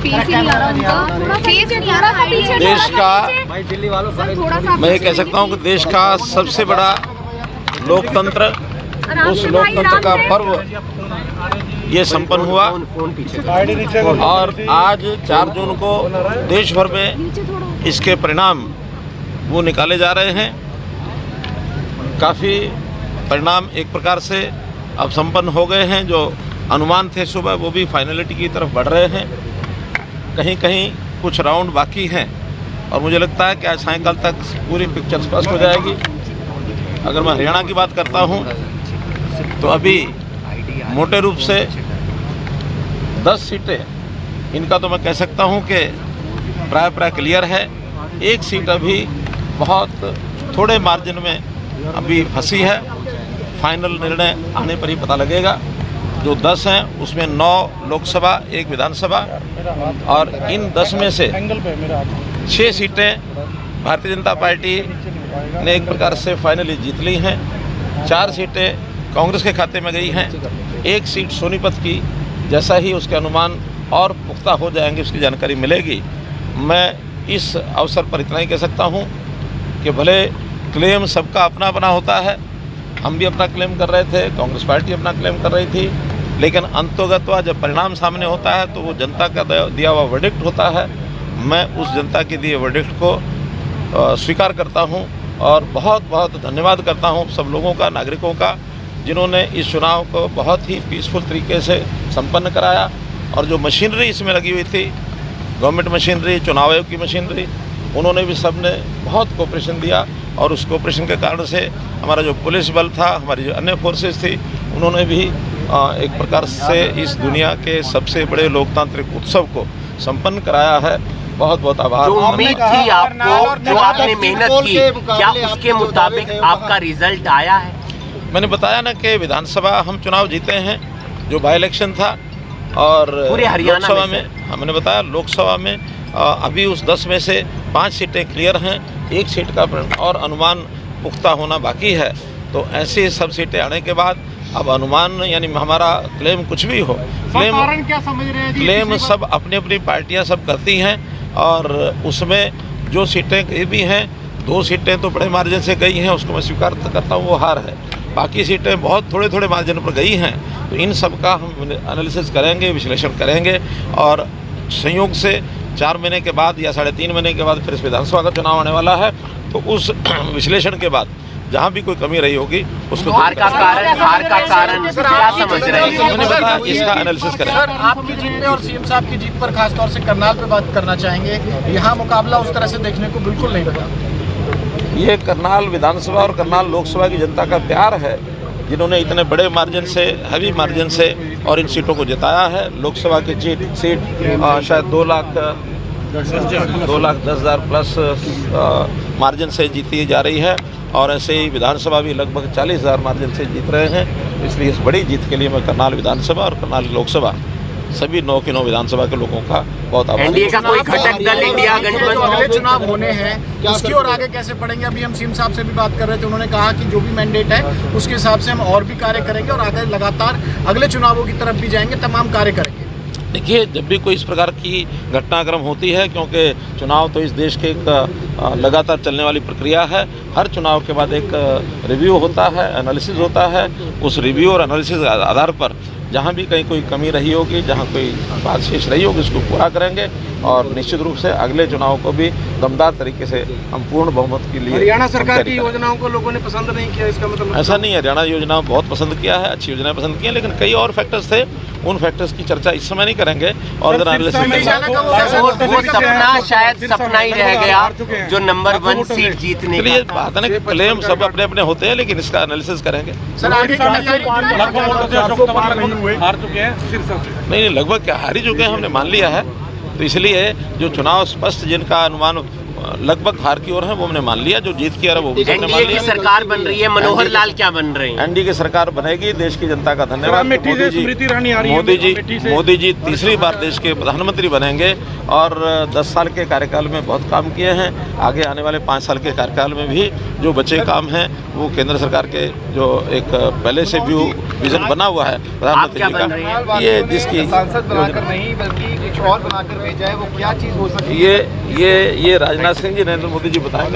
देश का, मैं ये कह सकता हूँ कि देश का सबसे बड़ा लोकतंत्र, उस लोकतंत्र का पर्व ये संपन्न हुआ और आज 4 जून को देश भर में इसके परिणाम वो निकाले जा रहे हैं। काफ़ी परिणाम एक प्रकार से अब संपन्न हो गए हैं। जो अनुमान थे सुबह वो भी फाइनलिटी की तरफ बढ़ रहे हैं। कहीं कहीं कुछ राउंड बाकी हैं और मुझे लगता है कि आज सायंकाल तक पूरी पिक्चर स्पष्ट हो जाएगी। अगर मैं हरियाणा की बात करता हूं तो अभी मोटे रूप से 10 सीटें इनका तो मैं कह सकता हूं कि प्राय क्लियर है। एक सीट अभी बहुत थोड़े मार्जिन में अभी फंसी है। फाइनल निर्णय आने पर ही पता लगेगा। जो 10 हैं उसमें 9 लोकसभा, 1 विधानसभा और इन 10 में से 6 सीटें भारतीय जनता पार्टी ने एक प्रकार से फाइनली जीत ली हैं। 4 सीटें कांग्रेस के खाते में गई हैं। 1 सीट सोनीपत की, जैसा ही उसके अनुमान और पुख्ता हो जाएंगे उसकी जानकारी मिलेगी। मैं इस अवसर पर इतना ही कह सकता हूं कि भले क्लेम सबका अपना अपना होता है, हम भी अपना क्लेम कर रहे थे, कांग्रेस पार्टी अपना क्लेम कर रही थी, लेकिन अंतोगत्वा जब परिणाम सामने होता है तो वो जनता का दिया हुआ वर्डिक्ट होता है। मैं उस जनता के दिए वर्डिक्ट को स्वीकार करता हूं और बहुत बहुत धन्यवाद करता हूं सब लोगों का, नागरिकों का, जिन्होंने इस चुनाव को बहुत ही पीसफुल तरीके से संपन्न कराया। और जो मशीनरी इसमें लगी हुई थी, गवर्नमेंट मशीनरी, चुनाव आयोग की मशीनरी, उन्होंने भी सब ने बहुत कोऑपरेशन दिया और उस कोऑपरेशन के कारण से हमारा जो पुलिस बल था, हमारी जो अन्य फोर्सेस थी, उन्होंने भी एक प्रकार से इस दुनिया के सबसे बड़े लोकतांत्रिक उत्सव को संपन्न कराया है। बहुत बहुत आभार। जो उम्मीद थी आपको, जो आपने मेहनत की, क्या उसके मुताबिक आपका रिजल्ट आया है? मैंने बताया ना कि विधानसभा हम चुनाव जीते हैं, जो बाई इलेक्शन था, और पूरे हरियाणा लोकसभा में मैंने बताया लोकसभा में अभी उस 10 में से 5 सीटें क्लियर हैं। 1 सीट का और अनुमान पुख्ता होना बाकी है। तो ऐसे सब सीटें आने के बाद अब अनुमान यानी हमारा क्लेम कुछ भी हो, कारण क्या समझ रहे हैं जी? क्लेम सब अपनी अपनी पार्टियां सब करती हैं और उसमें जो सीटें गई भी हैं, 2 सीटें तो बड़े मार्जिन से गई हैं, उसको मैं स्वीकार करता हूँ, वो हार है। बाकी सीटें बहुत थोड़े थोड़े मार्जिन पर गई हैं। तो इन सब का हम एनालिसिस करेंगे, विश्लेषण करेंगे और संयोग से 4 महीने के बाद या 3.5 महीने के बाद फिर इस विधानसभा का चुनाव आने वाला है। तो उस विश्लेषण के बाद जहाँ भी कोई कमी रही होगी उसको हार का कारण क्या समझ रहे हैं? मैंने बताया इसका एनालिसिस करेंगे। सर, आपकी जीत पे और सीएम साहब की जीत पर खासतौर से करनाल पे बात करना चाहेंगे। यहाँ मुकाबला उस तरह से देखने को बिल्कुल नहीं लगा। ये करनाल विधानसभा और करनाल लोकसभा की जनता का प्यार है, जिन्होंने इतने बड़े मार्जिन से, हैवी मार्जिन से और इन सीटों को जिताया है। लोकसभा की सीट शायद 2,10,000 प्लस मार्जिन से जीती जा रही है और ऐसे ही विधानसभा भी लगभग 40,000 मार्जिन से जीत रहे हैं। इसलिए इस बड़ी जीत के लिए मैं करनाल विधानसभा और करनाल लोकसभा सभी 9 की 9 विधानसभा के लोगों का बहुत आभार। एनडीए का कोई घटक दल इंडिया गठबंधन चुनाव होने हैं, उसकी और आगे कैसे पढ़ेंगे? अभी हम सीएम साहब से भी बात कर रहे थे, उन्होंने कहा कि जो भी मैंडेट है उसके हिसाब से हम और भी कार्य करेंगे और आगे लगातार अगले चुनावों की तरफ भी जाएंगे, तमाम कार्य करेंगे। देखिए, जब भी कोई इस प्रकार की घटनाक्रम होती है, क्योंकि चुनाव तो इस देश के एक लगातार चलने वाली प्रक्रिया है, हर चुनाव के बाद एक रिव्यू होता है, एनालिसिस होता है। उस रिव्यू और एनालिसिस आधार पर जहाँ भी कहीं कोई कमी रही होगी, जहाँ कोई बात शेष रही होगी, उसको पूरा करेंगे और निश्चित रूप से अगले चुनाव को भी दमदार तरीके से हम पूर्ण बहुमत के लिए। हरियाणा सरकार की योजनाओं को लोगों ने पसंद नहीं किया, इसका मतलब? ऐसा नहीं है, हरियाणा योजना बहुत पसंद किया है, अच्छी योजनाएं पसंद की हैं, लेकिन कई और फैक्टर्स थे, उन फैक्टर्स की चर्चा इस समय नहीं करेंगे। और वो सपना शायद सपना ही रह गया जो नंबर 1 सीट जीतने के लिए बात है ना। क्लेम सब अपने अपने होते हैं, लेकिन इसका एनालिसिस करेंगे। हार चुके हैं नहीं, लगभग क्या हार ही चुके हैं, हमने मान लिया है। तो इसलिए जो चुनाव स्पष्ट जिनका अनुमान लगभग हार की ओर है, वो हमने मान लिया। जो जीत की ओर है वो भी हमने मान एनडीए की लिया। सरकार बन रही है, मनोहर लाल क्या बन रहे हैं? एनडीए की सरकार बनेगी, देश की जनता का धन्यवाद। मोदी जी तीसरी बार देश के प्रधानमंत्री बनेंगे और 10 साल के कार्यकाल में बहुत काम किए हैं। आगे आने वाले 5 साल के कार्यकाल में भी जो बचे काम हैं वो केंद्र सरकार के जो एक पहले से व्यू विजन बना हुआ है प्रधानमंत्री जी का, ये जिसकी सांसद बनाकर नहीं बल्कि कुछ और बनाकर भेजा है, वो क्या चीज़ हो सकती है? ये राजनाथ सिंह जी, नरेंद्र मोदी जी बताएंगे।